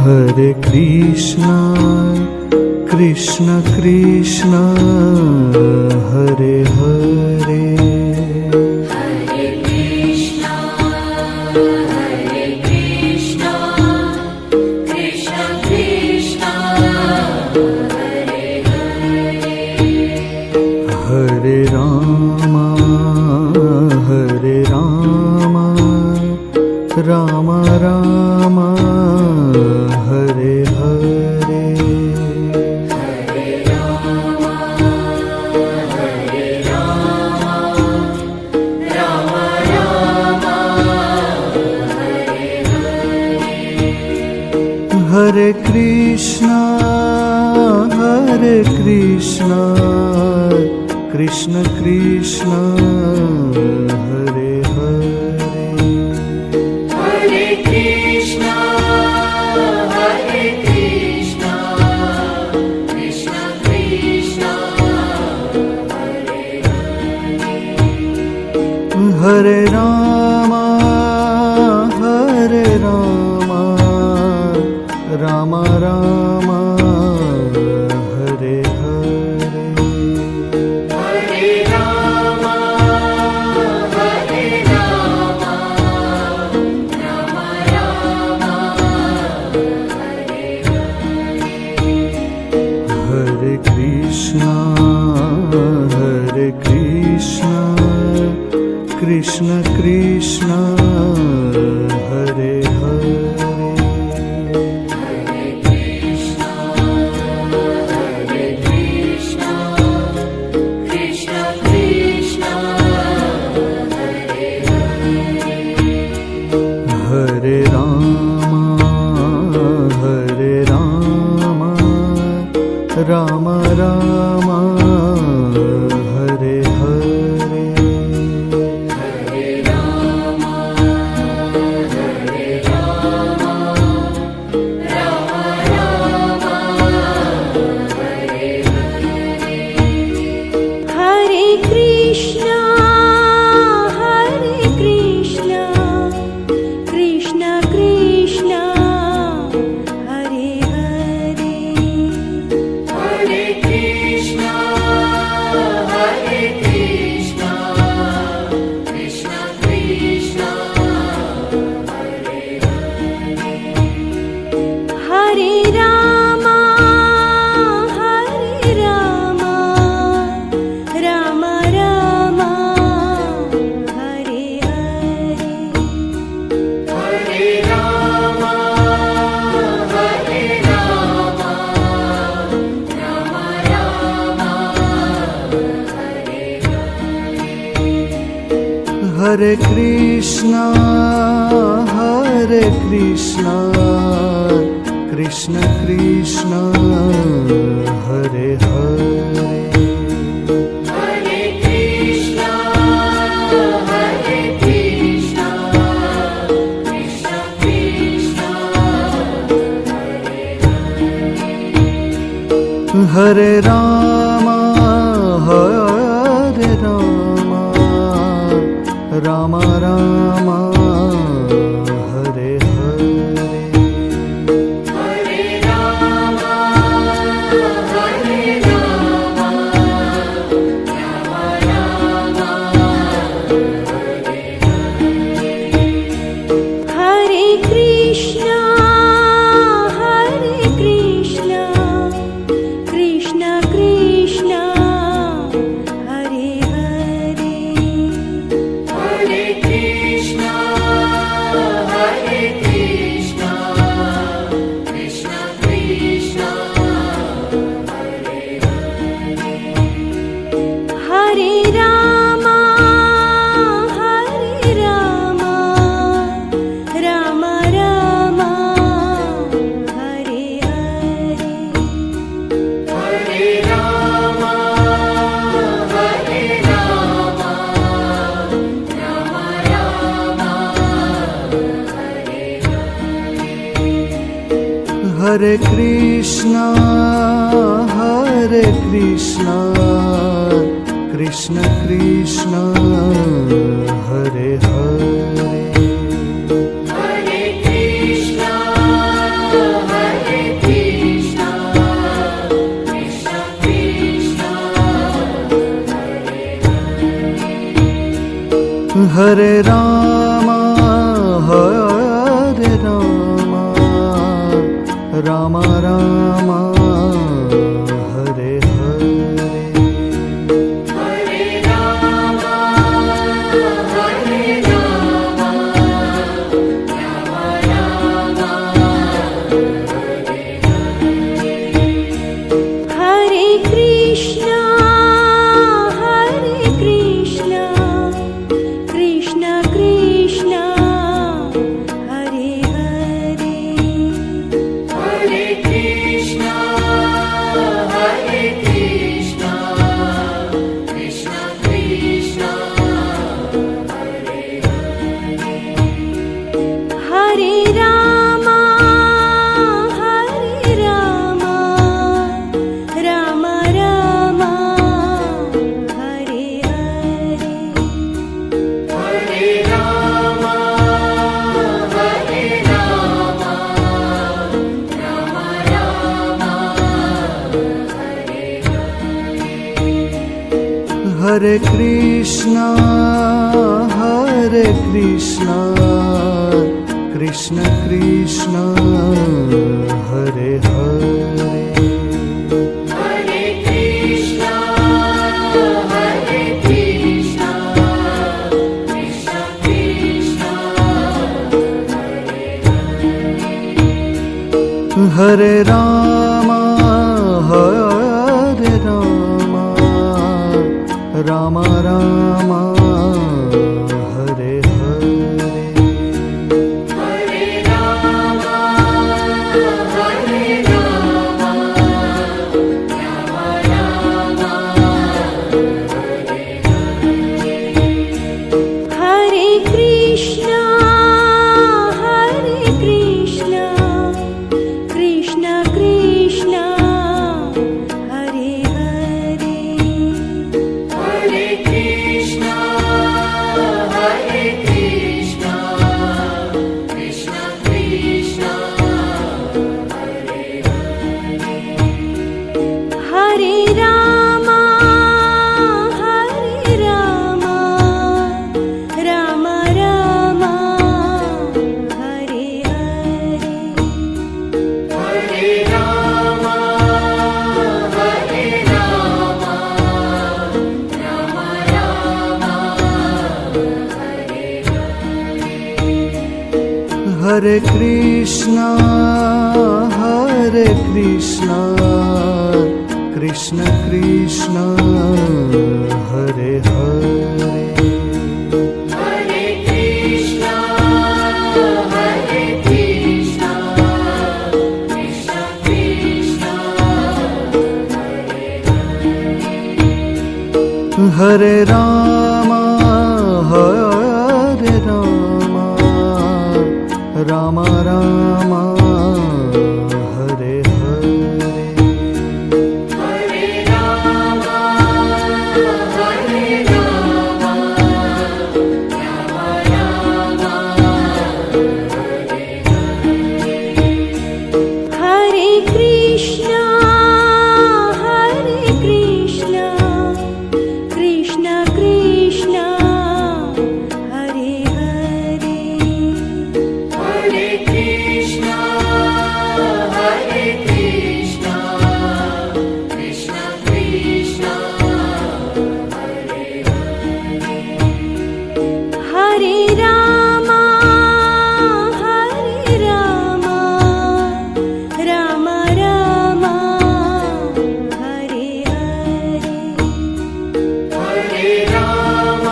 Hare Krishna, Krishna Krishna, Hare Hare. Hare Krishna, Krishna Krishna, Hare Hare. Hare Rama, Rama Rama, Hare Hare. Hare Rama, Rama Rama, Hare Hare. Hare Krishna, Krishna Krishna, Hare Hare. Hare Krishna, Krishna Krishna, Hare Hare. Hare Rama, Rama Rama, Hare Hare. Hare Rama, Rama Rama, Hare Hare. Hare Krishna, Krishna Krishna, Hare Hare. Hare Krishna, Krishna Krishna, Hare Hare. Hare Rama, Rama Rama, Hare Hare. Hare Rama, Rama Rama, Hare Hare. Hare Krishna, Krishna Krishna, Hare Hare. Hare Krishna, Krishna Krishna, Hare Hare. Hare Rama, Rama Rama, Hare Hare. Hare Rama, Rama Rama, Hare Hare. Hare Krishna, Krishna Krishna, Hare Hare. Hare Krishna, Krishna Krishna, Hare Hare. Hare Rama, Rama Rama, Hare Hare. Hare Rama, Rama Rama, Hare Hare. Hare Krishna, Krishna Krishna, Hare Hare. Hare Krishna, Krishna Krishna, Hare Hare. Hare Rama, Rama Rama, Hare Hare. Hare Rama, Rama Rama, Hare Hare. Hare Krishna, Krishna Krishna, Hare Hare. Hare Hare Ram Hare Ram Ram Ram Hare Hare Hare Ram Hare Ram Ram Ram Hare Hare Krishna Krishna Krishna Hare Hare Hare Krishna Krishna Krishna Hare Hare Ram Ram Ram Hare Hare Hare Ram Ram Ram Hare Hare Krishna Krishna Krishna Hare Hare Hare Krishna Krishna Krishna Hare Hare Ram Ram Ram Hare Hare Hare Ram Ram Hare Krishna Krishna Krishna Hare Hare Hare Krishna Krishna Krishna Hare Ram Ram Ram Hare Hare Hare Ram Ram Hare Krishna Krishna Krishna Hare Hare Hare Krishna Krishna Krishna Hare Ram Ram Ram Hare Hare Hare Ram Hare Krishna Krishna Krishna Hare Hare Hare Krishna Krishna Krishna Hare Ram Ram Ram Hare Hare Hare Ram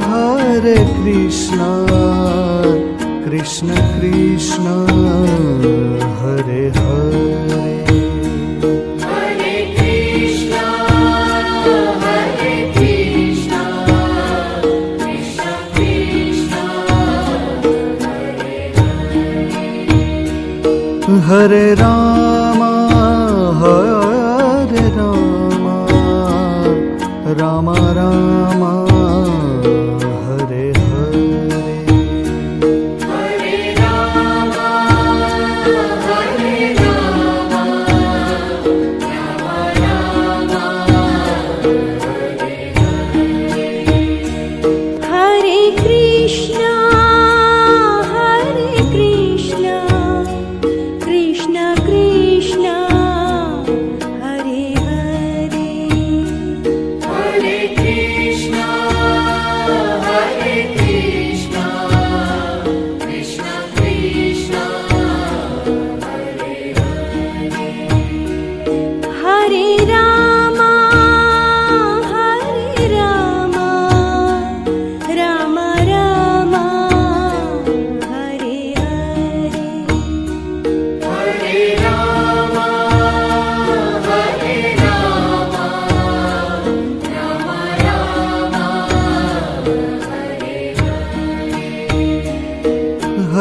Hare Krishna Krishna Krishna Hare Hare Hare Krishna Krishna Krishna Hare Ram Ram Ram Hare Hare Hare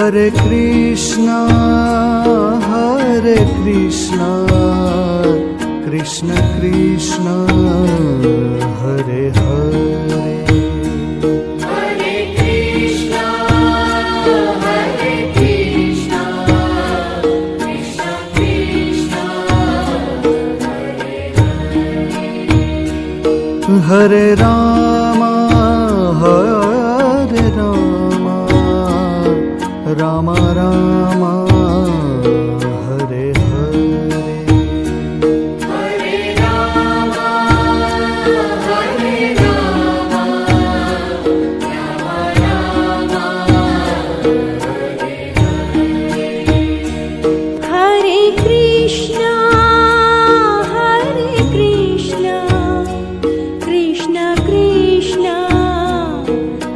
Hare Krishna, Krishna Krishna, Hare Hare. Hare Krishna, Krishna Krishna, Hare Rama, Rama Rama, Hare Hare. Hare Rama, Rama Rama, Hare Krishna, Krishna Krishna,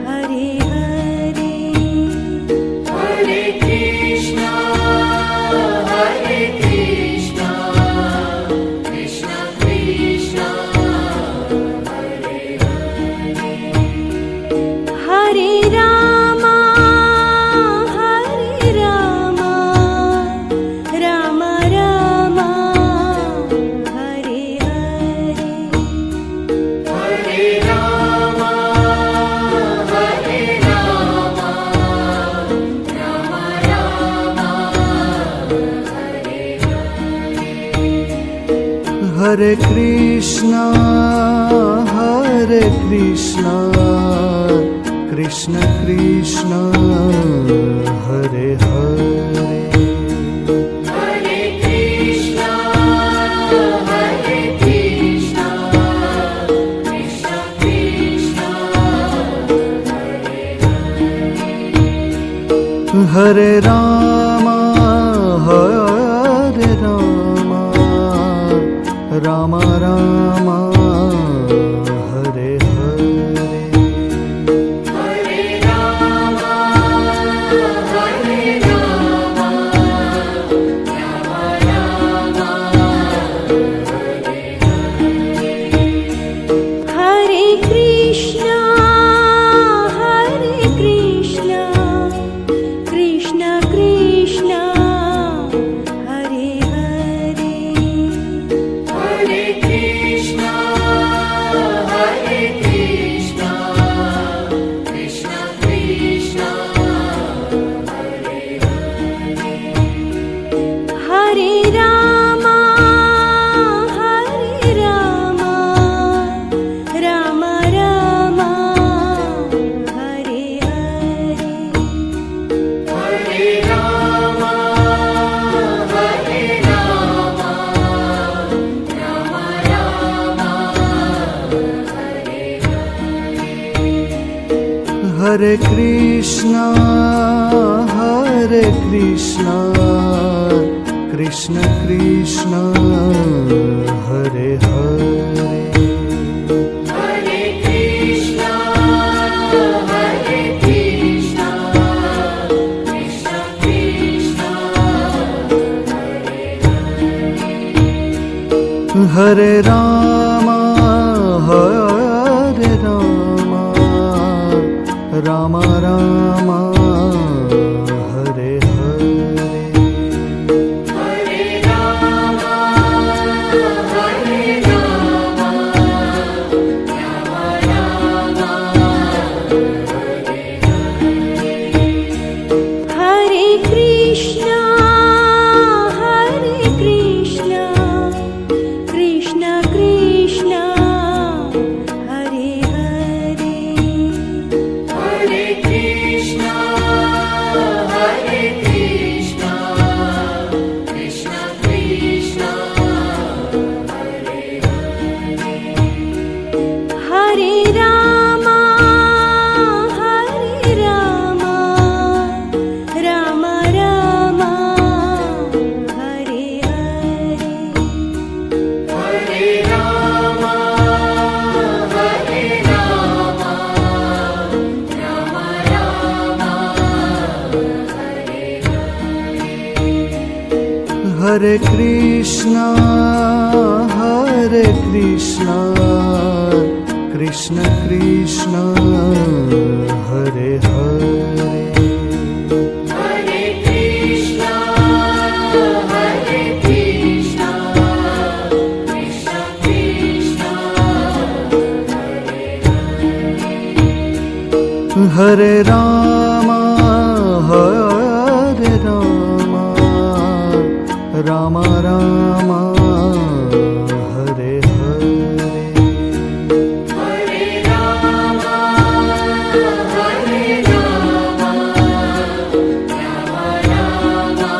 Hare Hare. Hare Krishna, Krishna Krishna, Hare Rama, Rama Rama, Hare Hare. Hare Rama, Rama Rama, Hare Krishna, Krishna Krishna, Hare Hare. Hare Krishna, Krishna Krishna, Hare Rama, Rama Rama, Hare Hare. Hare Rama, Rama Rama, Hare Krishna, Krishna Krishna, Hare Hare. Hare Krishna, Krishna Krishna, Hare Rama, Rama Rama, Hare Hare. Hare Rama, Rama Rama, Hare Krishna, Krishna Krishna, Hare Hare. Hare Krishna, Krishna Krishna, Hare Rama, Rama Rama, Hare Hare. Hare Rama, Rama Rama, Hare Krishna, Krishna Krishna, Hare Hare. Hare Krishna, Krishna Krishna, Hare Rama, Rama Rama, Hare Hare. Hare Rama, Rama Rama, Hare Krishna, Krishna Krishna, Hare Hare. Hare Hare Ram Hare Ram Ram Ram Hare Hare Hare Ram Hare Ram Ram Ram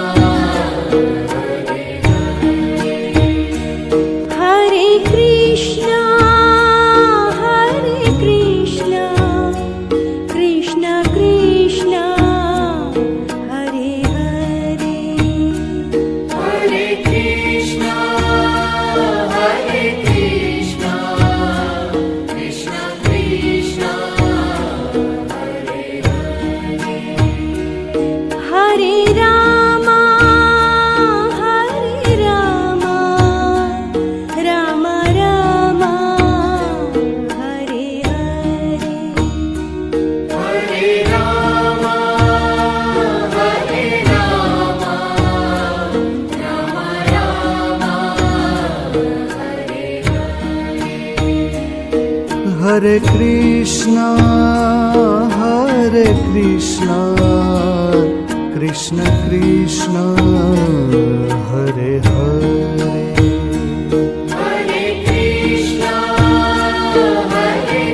Hare Krishna Krishna Krishna Hare Hare Hare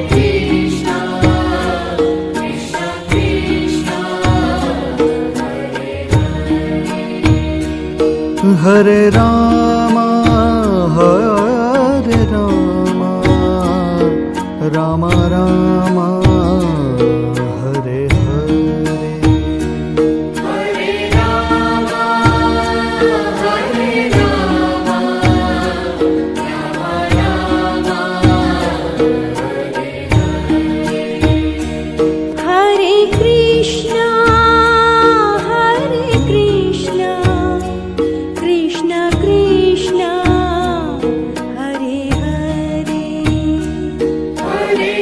Krishna Krishna Krishna Hare Ram Ram Ram Hare Hare Hare Ram Hare Krishna Krishna Krishna Hare Hare Hare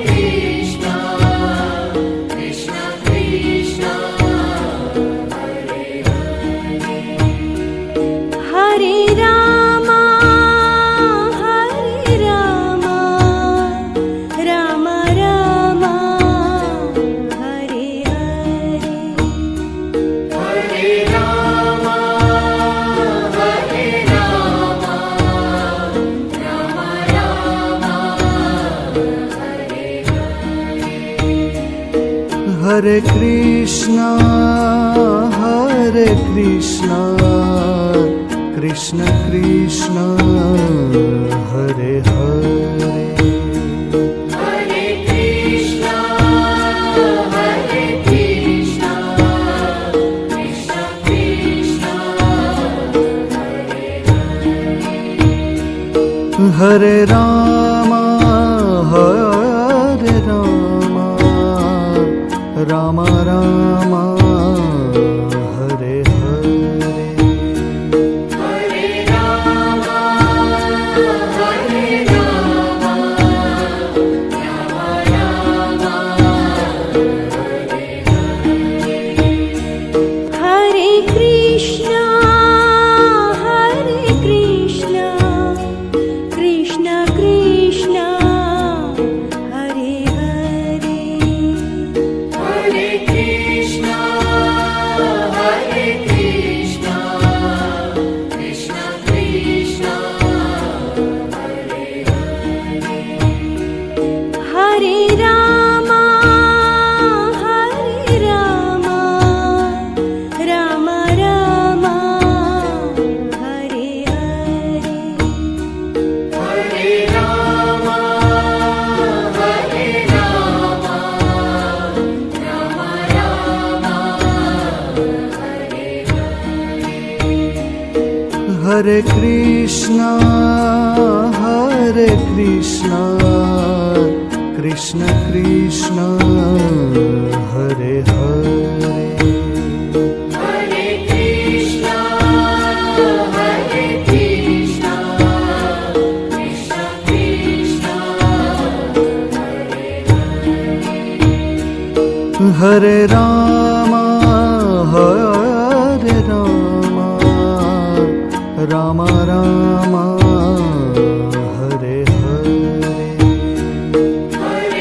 Krishna Krishna Krishna Hare Ram Ram Ram Hare Hare Hare Ram Hare Krishna Krishna Krishna Hare Hare Hare Krishna Krishna Krishna Hare Ram Ram Ram Hare Hare Hare Ram Hare Krishna Krishna Krishna Hare Hare Hare Krishna Krishna Krishna Hare Ram Ram Ram Hare Hare Hare Ram Hare Krishna Krishna Krishna Hare Hare Hare Krishna Krishna Krishna Hare Ram Ram Ram Hare Hare Hare Ram Hare Krishna Krishna Krishna Hare Hare Hare Krishna Krishna Krishna Hare Ram Ram Ram Hare Hare Hare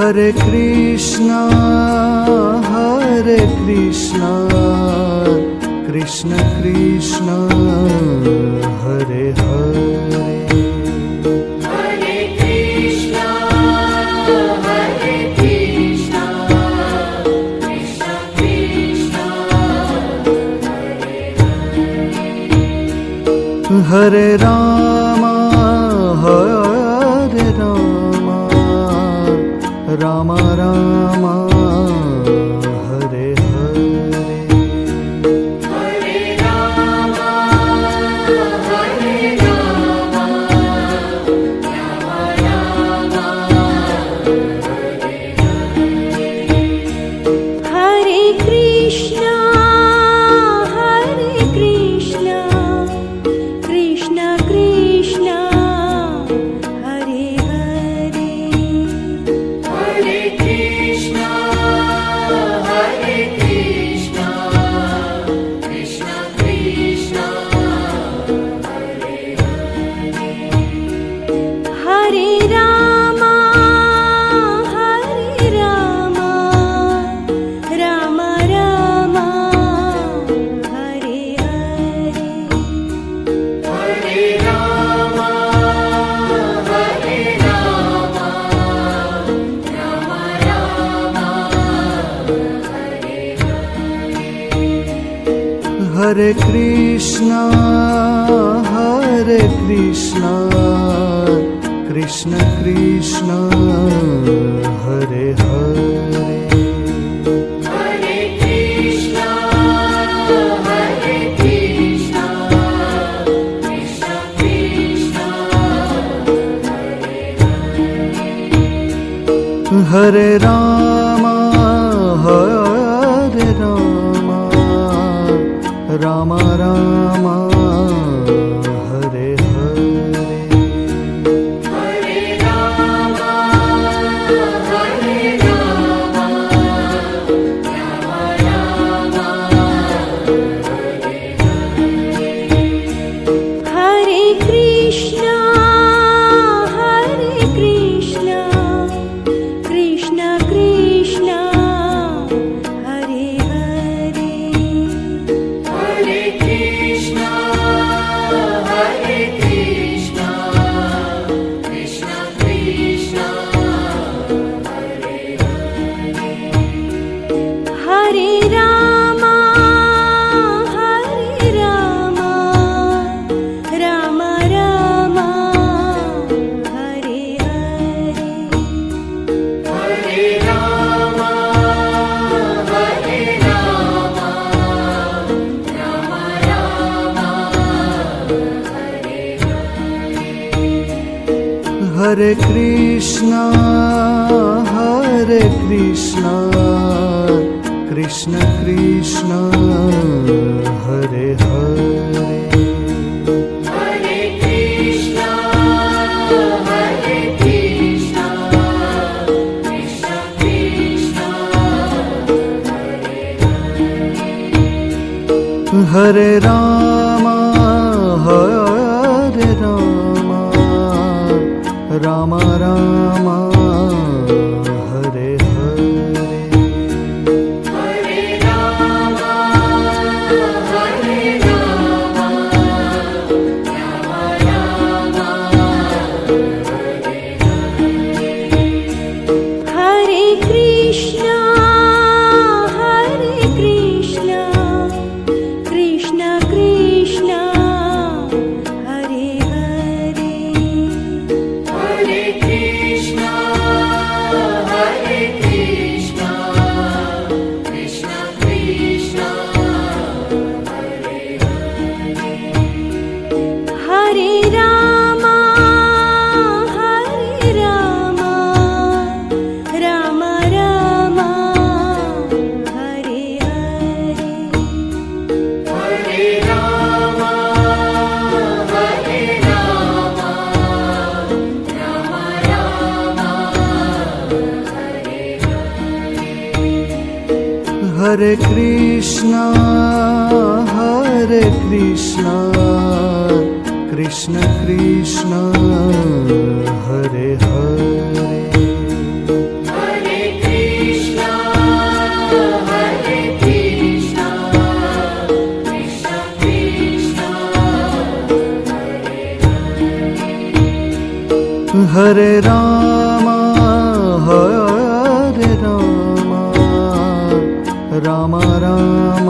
Hare Krishna, Krishna Krishna, Hare Hare. Hare Krishna, Krishna Krishna, Hare Rama, Rama Rama, Hare Hare. Hare Rama, Rama Rama, Hare Krishna, Krishna Krishna, Hare Hare. Hare Krishna, Krishna Krishna, Hare Rama, Rama Rama, Hare Hare. Hare Rama, Rama Rama, Hare Krishna, Krishna Krishna, Hare Hare. Hare Krishna, Krishna Krishna, Hare Rama, Rama Rama, Hare Hare. Hare Rama, Rama Hare Krishna, Krishna Krishna, Hare Hare. Hare Krishna, Krishna Krishna, Hare Rama, Rama Rama, Hare Hare. Hare Rama, Rama Rama, Hare Krishna, Krishna Krishna, Hare Hare. Hare Krishna, Krishna Krishna, Hare Rama, Rama Rama, Hare Hare. Hare Rama, Rama Hare Krishna, Krishna Krishna, Hare Hare. Hare Krishna, Krishna Krishna, Hare Rama, Rama Rama, Hare Hare. Hare Rama, Rama Rama, Hare Krishna, Krishna Krishna, Hare Hare. Hare Hare Ram Hare Ram Ram Ram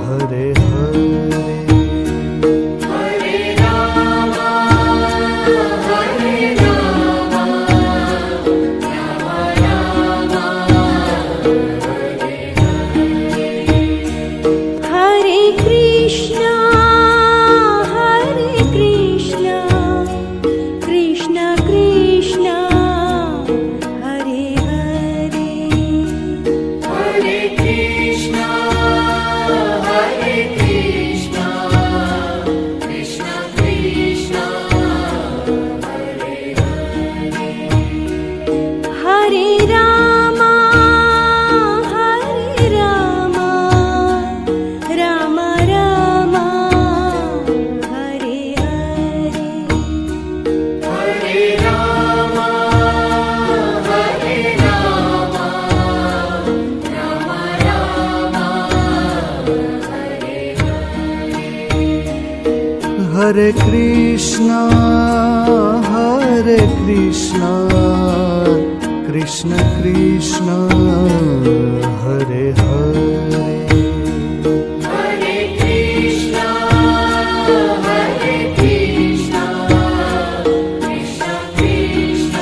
Hare Hare Hare Ram Hare Ram Ram Ram Hare Krishna Krishna Krishna Hare Hare Hare Krishna Krishna Krishna Hare Ram Ram Ram Hare Hare Hare Ram Ram Ram Hare Krishna Krishna Krishna Hare Hare Hare Krishna Krishna Krishna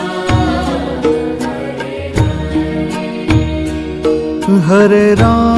Hare Ram